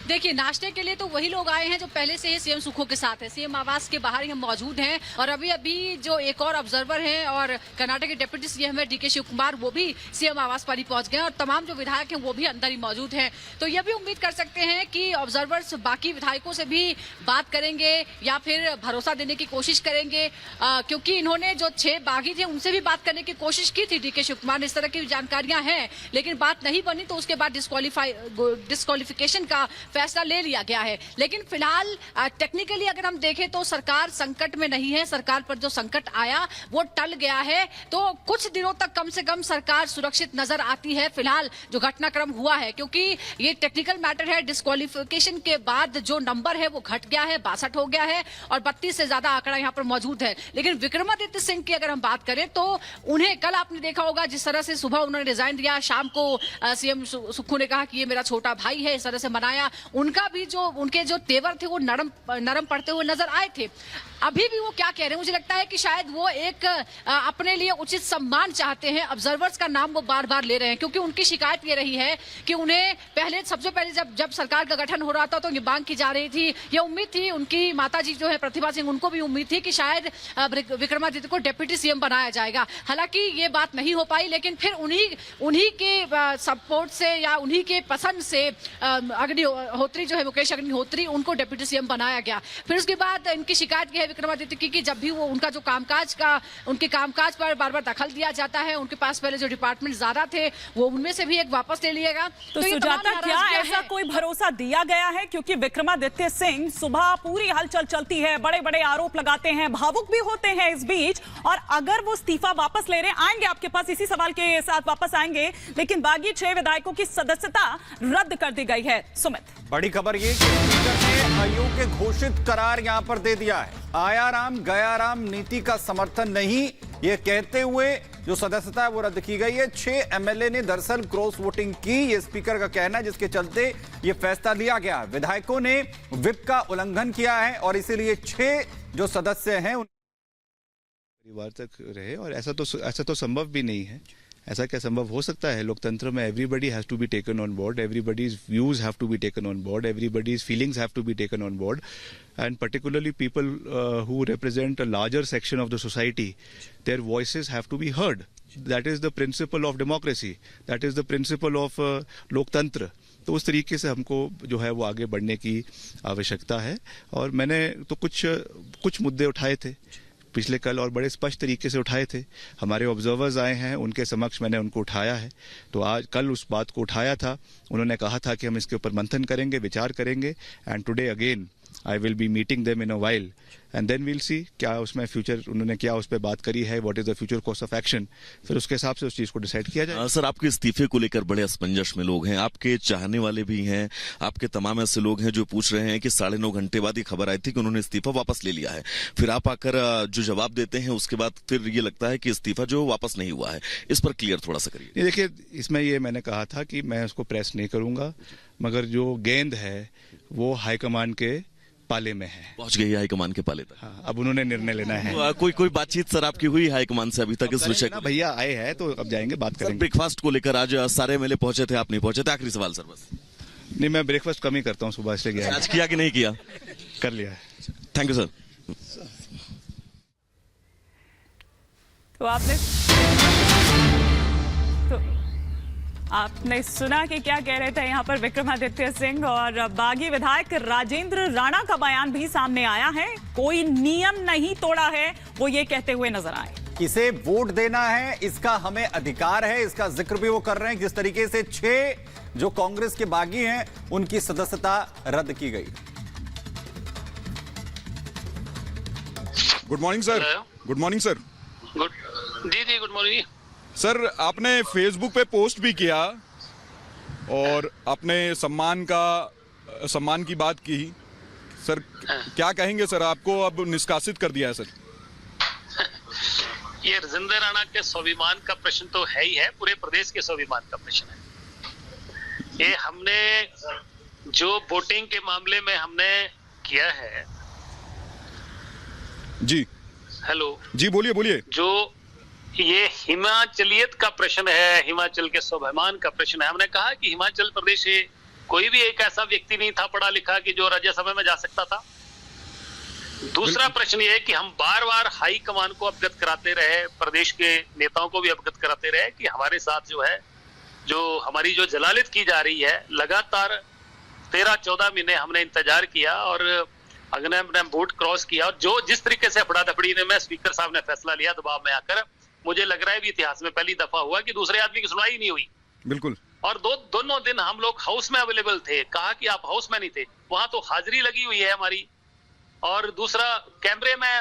देखिए, नाश्ते के लिए तो वही लोग आए हैं जो पहले से ही सीएम सुखो के साथ है। सीएम आवास के बाहर ही हम मौजूद हैं और अभी जो एक और ऑब्जर्वर हैं और कर्नाटक के डिप्टी सीएम है डीके शिव कुमार, वो भी सीएम आवास पर ही पहुंच गए और तमाम जो विधायक हैं वो भी अंदर ही मौजूद हैं। तो ये भी उम्मीद कर सकते हैं कि ऑब्जर्वर्स बाकी विधायकों से भी बात करेंगे या फिर भरोसा देने की कोशिश करेंगे, क्योंकि इन्होंने जो 6 बागी थे उनसे भी बात करने की कोशिश की थी डीके शिव कुमार ने। इस तरह की जानकारियां हैं, लेकिन बात नहीं बनी तो उसके बाद डिस्क्वालिफिकेशन का फैसला ले लिया गया है। लेकिन फिलहाल टेक्निकली अगर हम देखें तो सरकार संकट में नहीं है। सरकार पर जो संकट आया वो टल गया है, तो कुछ दिनों तक कम से कम सरकार सुरक्षित नजर आती है। फिलहाल जो घटनाक्रम हुआ है, क्योंकि ये टेक्निकल मैटर है, डिस्क्वालिफिकेशन के बाद जो नंबर है वो घट गया है, 62 हो गया है और 32 से ज्यादा आंकड़ा यहाँ पर मौजूद है। लेकिन विक्रमादित्य सिंह की अगर हम बात करें तो उन्हें कल आपने देखा होगा जिस तरह से सुबह उन्होंने रिजाइन दिया, शाम को सीएम सुक्खू ने कहा कि ये मेरा छोटा भाई है, इस तरह से मनाया। उनका भी जो उनके जो तेवर थे वो नरम पड़ते हुए नजर आए थे। अभी भी वो क्या कह रहे हैं, मुझे लगता है कि शायद वो एक अपने लिए उचित सम्मान चाहते हैं। ऑब्जर्वर्स का नाम वो बार बार ले रहे हैं, क्योंकि उनकी शिकायत ये रही है कि उन्हें सबसे पहले जब सरकार का गठन हो रहा था तो ये मांग की जा रही थी, ये उम्मीद थी, उनकी माताजी जो है प्रतिभा सिंह, उनको भी उम्मीद थी कि शायद विक्रमादित्य को डिप्टी सीएम बनाया जाएगा। हालांकि ये बात नहीं हो पाई, लेकिन फिर उन्हीं के सपोर्ट से या उन्हीं के पसंद से अग्निहोत्री जो है मुकेश अग्निहोत्री, उनको डिप्टी सीएम बनाया गया। फिर उसके बाद इनकी शिकायत यह है विक्रमादित्य की कि जब भी वो उनका जो उनके कामकाज पर बार बार दखल दिया जाता है, उनके पास पहले जो डिपार्टमेंट ज्यादा थे वो उनमें से भी एक वापस ले लिएगा। तो सुजाता, क्या ऐसा कोई भरोसा दिया गया है? क्योंकि विक्रमादित्य सिंह सुबह पूरी हलचल चलती है, बड़े बड़े आरोप लगाते हैं, भावुक भी होते हैं इस बीच, और अगर वो इस्तीफा वापस ले रहे हैं, आएंगे आपके पास इसी सवाल के साथ वापस आएंगे, लेकिन बागी 6 विधायकों की सदस्यता रद्द कर दी गई है। सुमित, बड़ी खबर ये कि स्पीकर ने आयोग के घोषित करार यहां पर दे दिया है। आया राम गया राम नीति का समर्थन नहीं, ये कहते हुए जो सदस्यता है वो रद्द की गई है। 6 एमएलए ने दरअसल क्रॉस वोटिंग की, ये स्पीकर का कहना है, जिसके चलते ये फैसला लिया गया। विधायकों ने व्हिप का उल्लंघन किया है और इसीलिए 6 जो सदस्य हैं परिवार तक रहे, और ऐसा तो संभव भी नहीं है। ऐसा क्या संभव हो सकता है? लोकतंत्र में everybody has to be taken on board, everybody's views have to be taken on board, everybody's feelings have to be taken on board, and particularly people who represent a larger section of the society, their voices have to be heard. That is the principle of democracy, that is the principle of लोकतंत्र। तो उस तरीके से हमको जो है वो आगे बढ़ने की आवश्यकता है। और मैंने तो कुछ मुद्दे उठाए थे पिछले कल, और बड़े स्पष्ट तरीके से उठाए थे। हमारे ऑब्जर्वर्स आए हैं, उनके समक्ष मैंने उनको उठाया है। तो आज कल उस बात को उठाया था, उन्होंने कहा था कि हम इसके ऊपर मंथन करेंगे, विचार करेंगे, and today again I will be meeting them in a while and then we'll see क्या उसमें फ्यूचर, उन्होंने क्या उस पर बात करी है, what is the future course of action, फिर उसके हिसाब से उस चीज को डिसाइड किया जाए। सर, आपके इस्तीफे को लेकर बड़े असमंजस में लोग हैं, आपके चाहने वाले भी हैं, आपके तमाम ऐसे लोग हैं जो पूछ रहे हैं कि 9.5 घंटे बाद ये खबर आई थी कि उन्होंने इस्तीफा वापस ले लिया है, फिर आप आकर जो जवाब देते हैं उसके बाद फिर ये लगता है कि इस्तीफा जो वापस नहीं हुआ है। इस पर क्लियर थोड़ा सा करिए। देखिए, इसमें ये मैंने कहा था कि मैं उसको प्रेस नहीं करूंगा, मगर जो गेंद है वो हाईकमान के पाले में है, पहुंच गई हाईकमान के पाले तक। हाँ, अब उन्होंने निर्णय लेना है। कोई बातचीत सर आपकी हुई हाईकमान से अभी तक इस विषय को? भैया आए हैं तो अब जाएंगे, बात करेंगे। ब्रेकफास्ट को लेकर आज सारे एमएलए पहुंचे थे, आप नहीं पहुंचे थे। आखिरी सवाल सर बस। नहीं, मैं ब्रेकफास्ट कम ही करता हूँ सुबह, इसलिए गया। आज किया कि नहीं किया? कर लिया है। Thank you sir. तो आपने सुना कि क्या कह रहे थे यहाँ पर विक्रमादित्य सिंह, और बागी विधायक राजेंद्र राणा का बयान भी सामने आया है। कोई नियम नहीं तोड़ा है, वो ये कहते हुए नजर आए। किसे वोट देना है इसका हमें अधिकार है, इसका जिक्र भी वो कर रहे हैं। जिस तरीके से 6 जो कांग्रेस के बागी हैं उनकी सदस्यता रद्द की गई। Good morning sir. Good morning sir. जी गुड मॉर्निंग सर। आपने फेसबुक पे पोस्ट भी किया और अपने सम्मान की बात की सर। क्या कहेंगे सर, आपको अब निष्कासित कर दिया है सर? ये राजेंद्र राणा के स्वाभिमान का प्रश्न तो है ही है, पूरे प्रदेश के स्वाभिमान का प्रश्न है। ये हमने जो वोटिंग के मामले में हमने किया है। जी हेलो जी, बोलिए। जो ये हिमाचलियत का प्रश्न है, हिमाचल के स्वाभिमान का प्रश्न है। हमने कहा कि हिमाचल प्रदेश कोई भी एक ऐसा व्यक्ति नहीं था पढ़ा लिखा कि जो राज्यसभा में जा सकता था। दूसरा प्रश्न ये है कि हम बार बार हाई कमान को अवगत कराते रहे, प्रदेश के नेताओं को भी अवगत कराते रहे कि हमारे साथ जो है, जो हमारी जो जलालित की जा रही है, लगातार 13-14 महीने हमने इंतजार किया और अगले हमने वोट क्रॉस किया, और जो जिस तरीके से अफड़ा-दफड़ी में स्पीकर साहब ने फैसला लिया दबाव में आकर, मुझे लग रहा है भी इतिहास में पहली दफा हुआ कि दूसरे आदमी की सुनवाई नहीं हुई। बिल्कुल। और दोनों दिन हम लोग हाउस में अवेलेबल थे, कहा कि आप हाउस में नहीं थे, वहां तो हाजिरी लगी हुई है हमारी, और दूसरा कैमरे में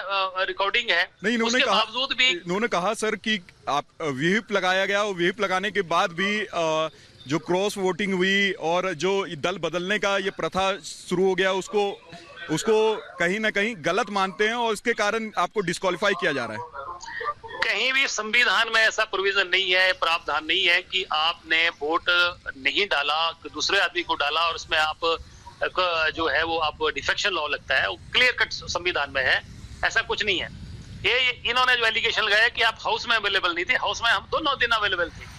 रिकॉर्डिंग है। नहीं, उसके बावजूद भी इन्होंने कहा सर कि आप व्हिप लगाया गया, और व्हिप लगाने के बाद भी जो क्रॉस वोटिंग हुई और जो दल बदलने का ये प्रथा शुरू हो गया, उसको कहीं ना कहीं गलत मानते हैं और इसके कारण आपको डिस्क्वालीफाई किया जा रहा है। कहीं भी संविधान में ऐसा प्रोविजन नहीं है, प्रावधान नहीं है कि आपने वोट नहीं डाला, दूसरे आदमी को डाला और उसमें आप जो है वो आप डिफेक्शन लॉ लगता है, वो क्लियर कट संविधान में है, ऐसा कुछ नहीं है। ये इन्होंने जो एलिगेशन लगाया कि आप हाउस में अवेलेबल नहीं थे, हाउस में हम दोनों दिन अवेलेबल थे।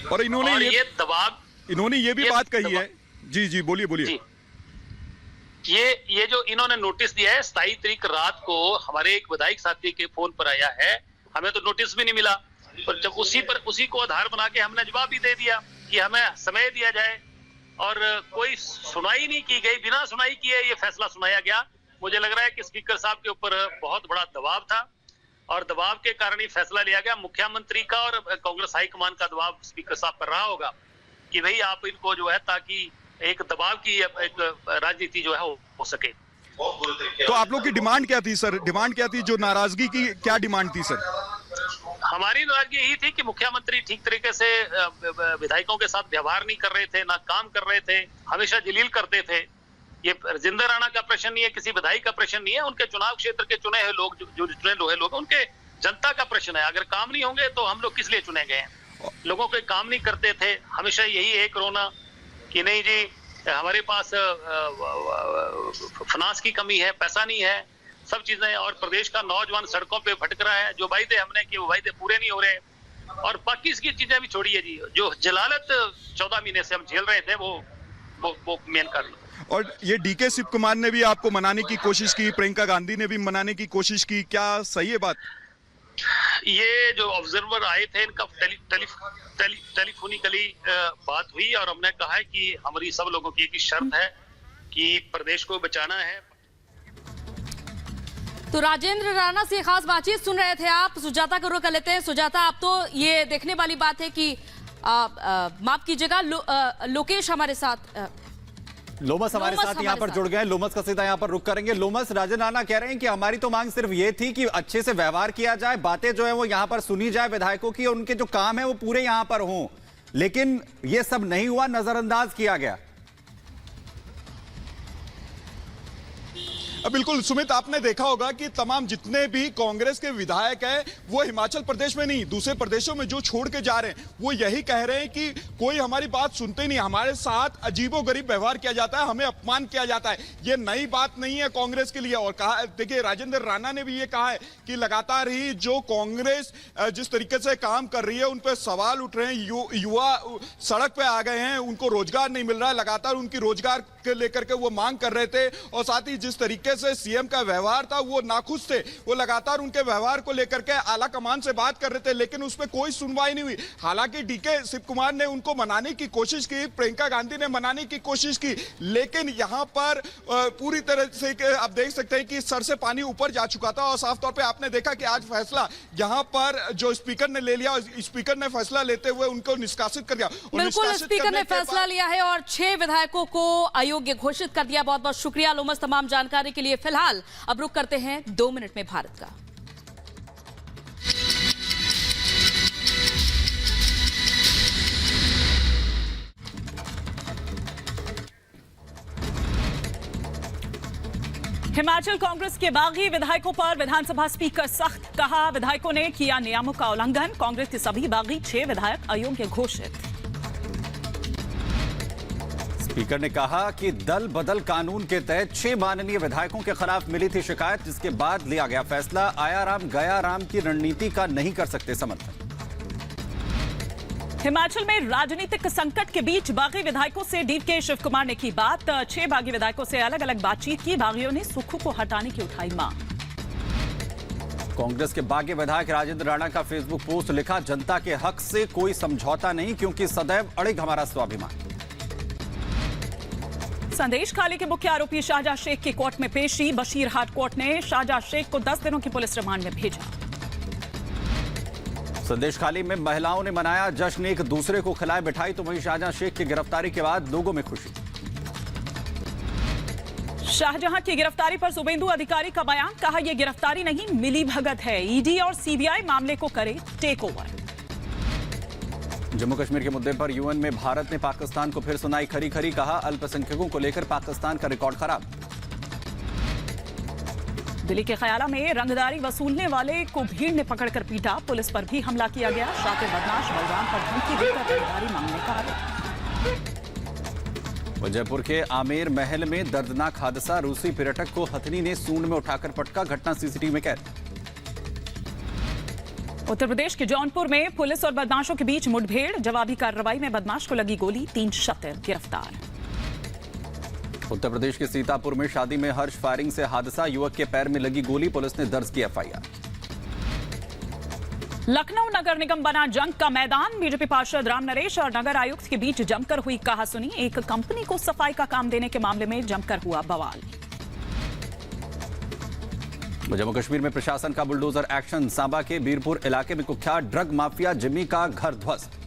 और इन्होंने ये दबाव, इन्होंने ये भी बात कही है। जी बोलिए। ये जो इन्होंने नोटिस दिया है 27 तारीख रात को हमारे एक विधायक साथी के फोन पर आया है, हमें तो नोटिस भी नहीं मिला, और जब उसी को आधार बना के हमने जवाब भी दे दिया कि हमें समय दिया जाए, और कोई सुनाई नहीं की गई, बिना सुनाई किए ये फैसला सुनाया गया। मुझे लग रहा है कि स्पीकर साहब के ऊपर बहुत बड़ा दबाव था, और दबाव के कारण ही फैसला लिया गया। मुख्यमंत्री का और कांग्रेस हाईकमान का दबाव स्पीकर साहब पर रहा होगा कि भाई आप इनको जो है, ताकि एक दबाव की एक राजनीति जो है हो सके। तो आप लोग की डिमांड क्या थी सर? डिमांड क्या थी? जो नाराजगी की क्या डिमांड थी सर? हमारी नाराजगी यही थी कि मुख्यमंत्री ठीक तरीके से विधायकों के साथ व्यवहार नहीं कर रहे थे, ना काम कर रहे थे, हमेशा जलील करते थे। ये राजेंद्र राणा का प्रश्न नहीं है, किसी विधायक का प्रश्न नहीं है, उनके चुनाव क्षेत्र के चुने हुए लोग, जो चुने हुए लोग, उनके जनता का प्रश्न है। अगर काम नहीं होंगे तो हम लोग किस लिए चुने गए हैं? लोगों के काम नहीं करते थे, हमेशा यही है कोरोना कि नहीं जी हमारे पास फाइनेंस की कमी है, पैसा नहीं है, सब चीजें, और प्रदेश का नौजवान सड़कों पे भटक रहा है, जो वायदे हमने किए वो वायदे पूरे नहीं हो रहे, और बाकी इसकी चीजें भी छोड़िए जी, जो जलालत 14 महीने से हम झेल रहे थे वो मेन कारण। और ये डीके शिव कुमार ने भी आपको मनाने की कोशिश की, प्रियंका गांधी ने भी मनाने की कोशिश की, क्या सही है बात? ये जो ऑब्जर्वर आए थे इनका टेलीफोनिकली बात हुई, और हमने कहा है कि हमारी सब लोगों की एक शर्त है कि प्रदेश को बचाना है। तो राजेंद्र राणा से खास बातचीत सुन रहे थे आप। सुजाता को रुक लेते हैं। सुजाता, आप तो ये देखने वाली बात है कि माफ कीजिएगा, लोकेश हमारे साथ, लोमस हमारे साथ यहाँ पर जुड़ गए। लोमस का सीधा यहाँ पर रुक करेंगे। लोमस, राजेंद्र राणा कह रहे हैं कि हमारी तो मांग सिर्फ ये थी कि अच्छे से व्यवहार किया जाए, बातें जो है वो यहाँ पर सुनी जाए विधायकों की, और उनके जो काम है वो पूरे यहाँ पर हों, लेकिन ये सब नहीं हुआ, नजरअंदाज किया गया। बिल्कुल सुमित, आपने देखा होगा कि तमाम जितने भी कांग्रेस के विधायक हैं वो हिमाचल प्रदेश में नहीं, दूसरे प्रदेशों में जो छोड़ के जा रहे हैं, वो यही कह रहे हैं कि कोई हमारी बात सुनते नहीं, हमारे साथ अजीबोगरीब व्यवहार किया जाता है, हमें अपमान किया जाता है। ये नई बात नहीं है कांग्रेस के लिए। और कहा, देखिए राजेंद्र राणा ने भी ये कहा है कि लगातार ही जो कांग्रेस जिस तरीके से काम कर रही है उन पर सवाल उठ रहे हैं, युवा सड़क पे आ गए हैं, उनको रोजगार नहीं मिल रहा है, लगातार उनकी रोजगार के लेकर के वो मांग कर रहे थे, और साथ ही जिस तरीके से सीएम का व्यवहार था वो नाखुश थे, वो लगातार उनके व्यवहार को लेकर के आला कमान से बात कर रहे थे, लेकिन उस पर कोई सुनवाई नहीं हुई। हालांकि डीके शिव कुमार ने उनको मनाने की कोशिश की, प्रियंका गांधी ने मनाने की कोशिश की, लेकिन यहां पर पूरी तरह से आप देख सकते हैं कि सर से पानी ऊपर जा चुका था, और साफ तौर पर आपने देखा कि आज फैसला यहां पर जो स्पीकर ने ले लिया, स्पीकर ने फैसला लेते हुए उनको निष्कासित कर दिया। बिल्कुल, स्पीकर ने फैसला लिया है और 6 विधायकों को अयोग्य घोषित कर दिया। बहुत बहुत शुक्रिया लोमस तमाम जानकारी के लिए। फिलहाल अब रुक करते हैं 2 मिनट में भारत का। हिमाचल कांग्रेस के बागी विधायकों पर विधानसभा स्पीकर सख्त, कहा विधायकों ने किया नियमों का उल्लंघन, कांग्रेस के सभी बागी 6 विधायक अयोग्य घोषित। स्पीकर ने कहा कि दल बदल कानून के तहत 6 माननीय विधायकों के खिलाफ मिली थी शिकायत, जिसके बाद लिया गया फैसला। आया राम गया राम की रणनीति का नहीं कर सकते समर्थन। हिमाचल में राजनीतिक संकट के बीच बागी विधायकों से डीके शिव कुमार ने की बात। 6 बागी विधायकों से अलग अलग बातचीत की। बागियों ने सुक्खू को हटाने की उठाई मांग। कांग्रेस के बागी विधायक राजेंद्र राणा का फेसबुक पोस्ट लिखा, जनता के हक से कोई समझौता नहीं क्योंकि सदैव अड़िग हमारा स्वाभिमान। संदेश खाली के मुख्य आरोपी शाहजहां शेख की कोर्ट में पेशी। बशीरहाट कोर्ट ने शाहजहां शेख को 10 दिनों की पुलिस रिमांड में भेजा। संदेश खाली में महिलाओं ने मनाया जश्न, एक दूसरे को खिलाए मिठाई। तो वहीं शाहजहां शेख की गिरफ्तारी के बाद लोगों में खुशी। शाहजहां की गिरफ्तारी पर शुभेंदु अधिकारी का बयान, कहा यह गिरफ्तारी नहीं मिली भगत है। ईडी और सीबीआई मामले को करे टेक ओवर। जम्मू कश्मीर के मुद्दे पर यूएन में भारत ने पाकिस्तान को फिर सुनाई खरी खरी, कहा अल्पसंख्यकों को लेकर पाकिस्तान का रिकॉर्ड खराब। दिल्ली के ख्याला में रंगदारी वसूलने वाले को भीड़ ने पकड़कर पीटा। पुलिस पर भी हमला किया गया। शातिर बदमाश बलराम पर धमकी देकर रंगदारी मांगने का आरोप। जयपुर के आमेर महल में दर्दनाक हादसा, रूसी पर्यटक को हथनी ने सूंड में उठाकर पटका। घटना सीसीटीवी में कैद। उत्तर प्रदेश के जौनपुर में पुलिस और बदमाशों के बीच मुठभेड़। जवाबी कार्रवाई में बदमाश को लगी गोली। 3 शातिर गिरफ्तार। उत्तर प्रदेश के सीतापुर में शादी में हर्ष फायरिंग से हादसा, युवक के पैर में लगी गोली। पुलिस ने दर्ज की एफआईआर। लखनऊ नगर निगम बना जंग का मैदान। बीजेपी पार्षद राम नरेश और नगर आयुक्त के बीच जमकर हुई कहासुनी। एक कंपनी को सफाई का काम देने के मामले में जमकर हुआ बवाल। जम्मू कश्मीर में प्रशासन का बुलडोजर एक्शन। सांबा के बीरपुर इलाके में कुख्यात ड्रग माफिया जिम्मी का घर ध्वस्त।